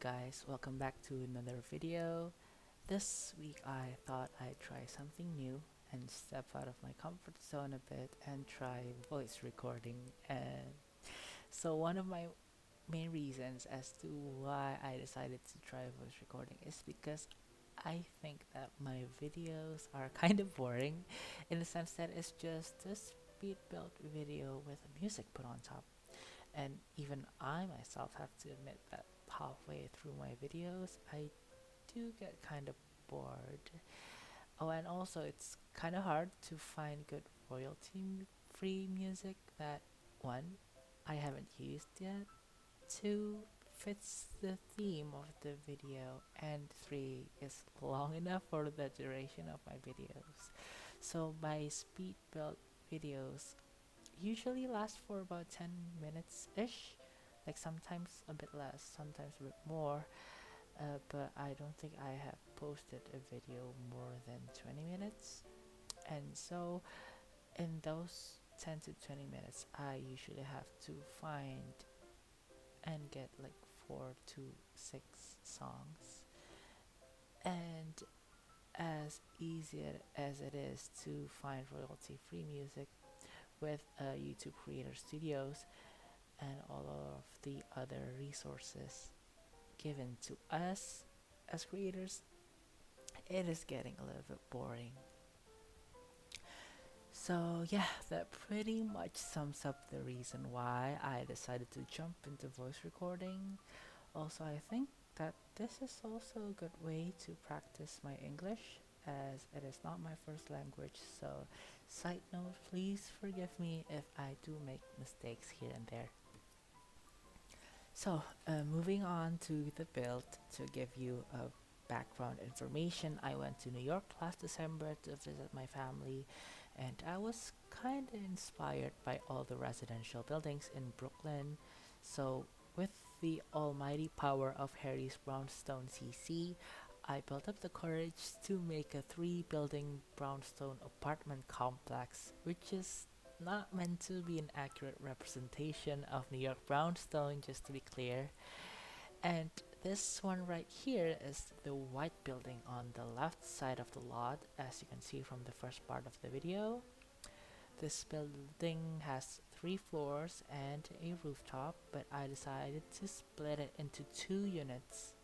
guys, welcome back to another video. This week I thought I'd try something new and step out of my comfort zone a bit and try voice recording. And so one of my main reasons as to why I decided to try voice recording is because I think that my videos are kind of boring in the sense that it's just a speed built video with music put on top. And even I myself have to admit that halfway through my videos, I do get kind of bored. Oh, and also it's kind of hard to find good royalty-free music that one, I haven't used yet, two, fits the theme of the video, and three, is long enough for the duration of my videos. So my speed build videos usually last for about 10 minutes ish, like sometimes a bit less, sometimes a bit more, but I don't think I have posted a video more than 20 minutes. And so in those 10 to 20 minutes I usually have to find and get like 4 to 6 songs. And as easy as it is to find royalty free music with YouTube Creator Studios and all of the other resources given to us as creators, it is getting a little bit boring. So, yeah, that pretty much sums up the reason why I decided to jump into voice recording. Also, I think that this is also a good way to practice my English as it is not my first language. So, side note, please forgive me if I do make mistakes here and there. So, moving on to the build, to give you a background information, I went to New York last December to visit my family, and I was kind of inspired by all the residential buildings in Brooklyn. So, with the almighty power of Harry's Brownstone CC, I built up the courage to make a three-building brownstone apartment complex, which is not meant to be an accurate representation of New York brownstone, just to be clear. And this one right here is the white building on the left side of the lot, as you can see from the first part of the video. This building has 3 floors and a rooftop, but I decided to split it into 2 units.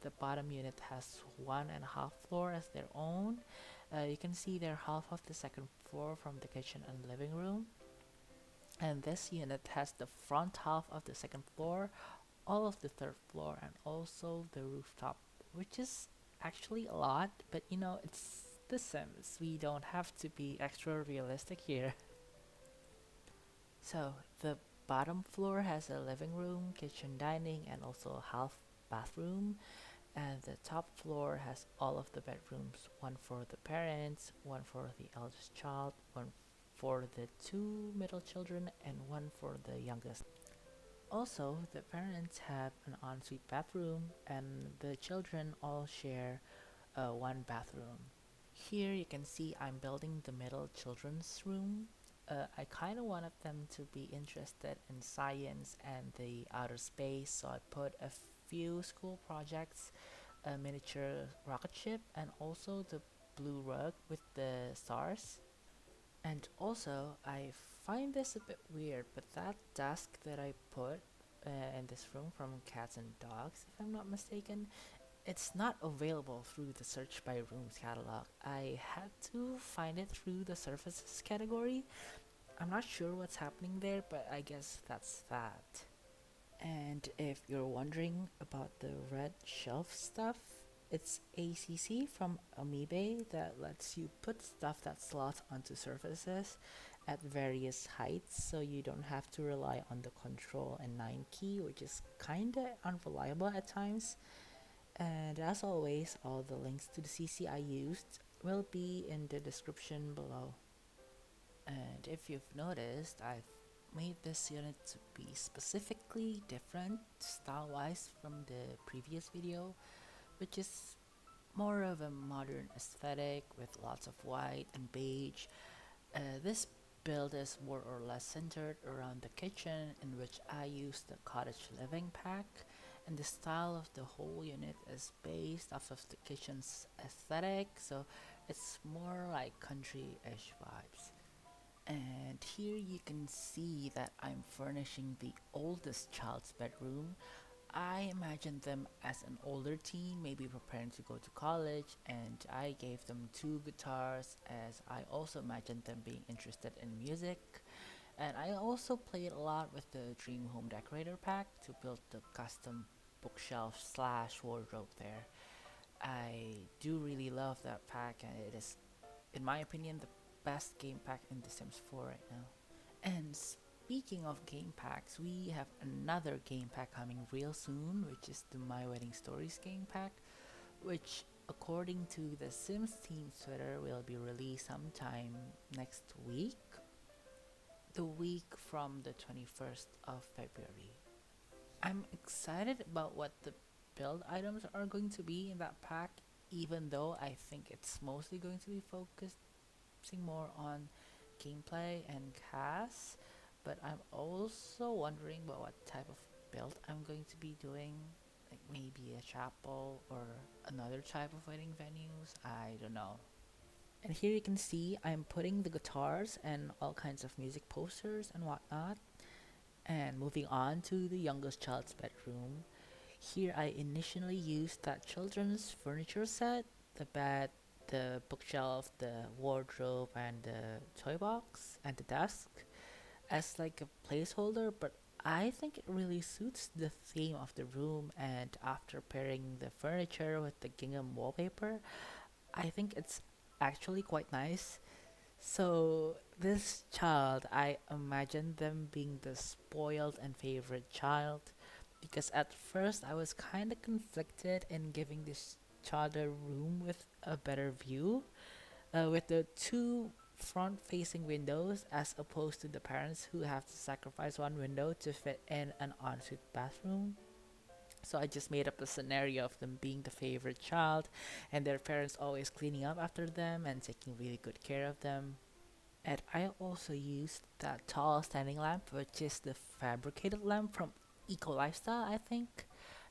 The bottom unit has 1.5 floor as their own. You can see they're half of the second floor from the kitchen and living room. And this unit has the front half of the second floor, all of the third floor, and also the rooftop, which is actually a lot, but it's The Sims. We don't have to be extra realistic here. So, the bottom floor has a living room, kitchen, dining, and also a half bathroom. And the top floor has all of the bedrooms, one for the parents, one for the eldest child, one for the two middle children, and one for the youngest. Also, the parents have an ensuite bathroom, and the children all share one bathroom. Here you can see I'm building the middle children's room. I kind of wanted them to be interested in science and the outer space, so I put a few school projects, a miniature rocket ship, and also the blue rug with the stars. And also, I find this a bit weird, but that desk that I put in this room from Cats and Dogs, if I'm not mistaken, it's not available through the Search by Rooms catalog. I had to find it through the Surfaces category. I'm not sure what's happening there, but I guess that's that. And if you're wondering about the red shelf stuff, it's ACC from Amoeba that lets you put stuff that slots onto surfaces at various heights, so you don't have to rely on the Control and 9 key, which is kinda unreliable at times. And as always, all the links to the CC I used will be in the description below. And if you've noticed, I've made this unit to be specifically different style-wise from the previous video, which is more of a modern aesthetic with lots of white and beige. This build is more or less centered around the kitchen, in which I used the cottage living pack, and the style of the whole unit is based off of the kitchen's aesthetic, so it's more like country-ish vibes. And here you can see that I'm furnishing the oldest child's bedroom. I imagined them as an older teen, maybe preparing to go to college, and I gave them two guitars as I also imagined them being interested in music. And I also played a lot with the Dream Home Decorator pack to build the custom bookshelf slash wardrobe there. I do really love that pack, and it is, in my opinion, the best game pack in The Sims 4 right now. And speaking of game packs, we have another game pack coming real soon, which is the My Wedding Stories game pack, which, according to the Sims team's Twitter, will be released sometime next week, the week from the 21st of February. I'm excited about what the build items are going to be in that pack, even though I think it's mostly going to be focusing more on gameplay and cast. But I'm also wondering about what type of build I'm going to be doing, like maybe a chapel or another type of wedding venues. I don't know. And here you can see I'm putting the guitars and all kinds of music posters and whatnot. And moving on to the youngest child's bedroom. Here I initially used that children's furniture set, the bed, the bookshelf, the wardrobe, and the toy box, and the desk as like a placeholder, but I think it really suits the theme of the room, and after pairing the furniture with the gingham wallpaper, I think it's actually quite nice. So, this child, I imagine them being the spoiled and favorite child because at first I was kind of conflicted in giving this child a room with a better view, with the two front facing windows as opposed to the parents who have to sacrifice one window to fit in an ensuite bathroom. So I just made up a scenario of them being the favorite child and their parents always cleaning up after them and taking really good care of them. And I also used that tall standing lamp, which is the fabricated lamp from Eco Lifestyle, I think.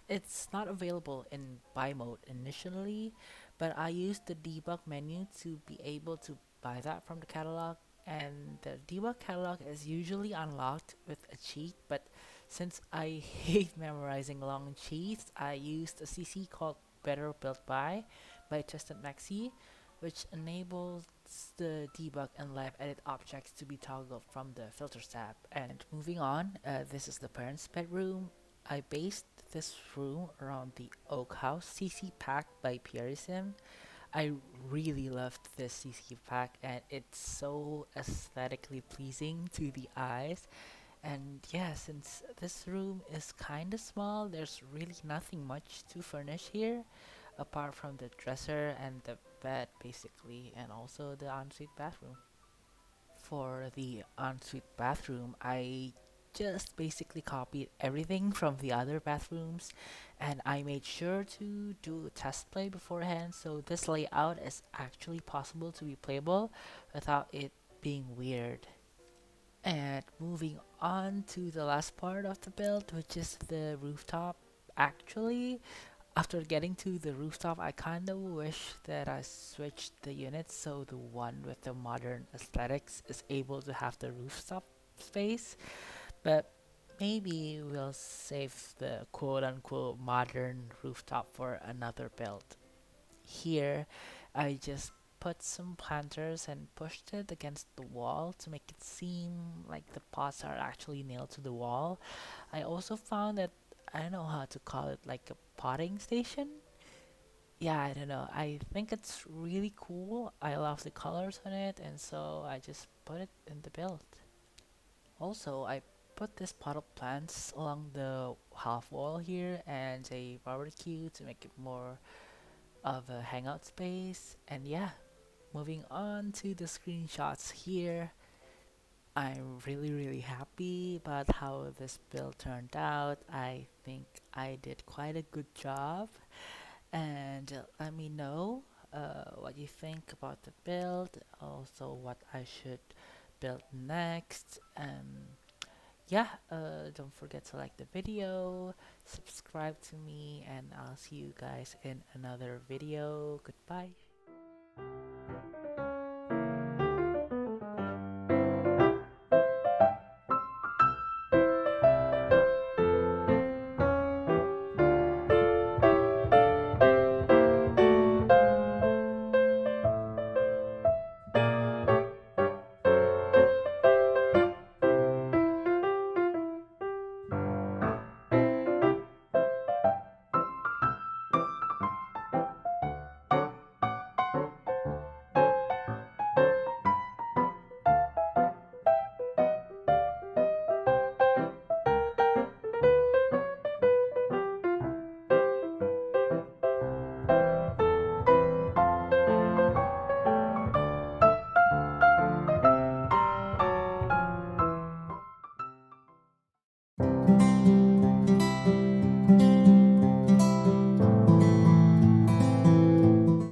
It's not available in buy mode initially, but I used the debug menu to be able to buy that from the catalog. And the debug catalog is usually unlocked with a cheat, but since I hate memorizing long cheats, I used a CC called Better BuildBuy by TwistedMexi, which enables the debug and live edit objects to be toggled from the filters tab. And moving on, this is the parents' bedroom. I based this room around the Oak House CC pack by Pierresim. I really loved this CC pack and it's so aesthetically pleasing to the eyes. And yeah, since this room is kinda small, there's really nothing much to furnish here apart from the dresser and the bed basically and also the ensuite bathroom. For the ensuite bathroom, I just basically copied everything from the other bathrooms and I made sure to do a test play beforehand so this layout is actually possible to be playable without it being weird. And moving on to the last part of the build, which is the rooftop. Actually, after getting to the rooftop, I kinda wish that I switched the units so the one with the modern aesthetics is able to have the rooftop space, but maybe we'll save the quote unquote modern rooftop for another build. Here, I just put some planters and pushed it against the wall to make it seem like the pots are actually nailed to the wall. I also found that I don't know how to call it, like a potting station. Yeah, I don't know. I think it's really cool. I love the colors on it, and so I just put it in the build. Also, I put this pot of plants along the half wall here and a barbecue to make it more of a hangout space. And yeah, moving on to the screenshots here. I'm really happy about how this build turned out. I think I did quite a good job. And let me know what you think about the build, also what I should build next. yeah, don't forget to like the video, subscribe to me, and I'll see you guys in another video. Goodbye.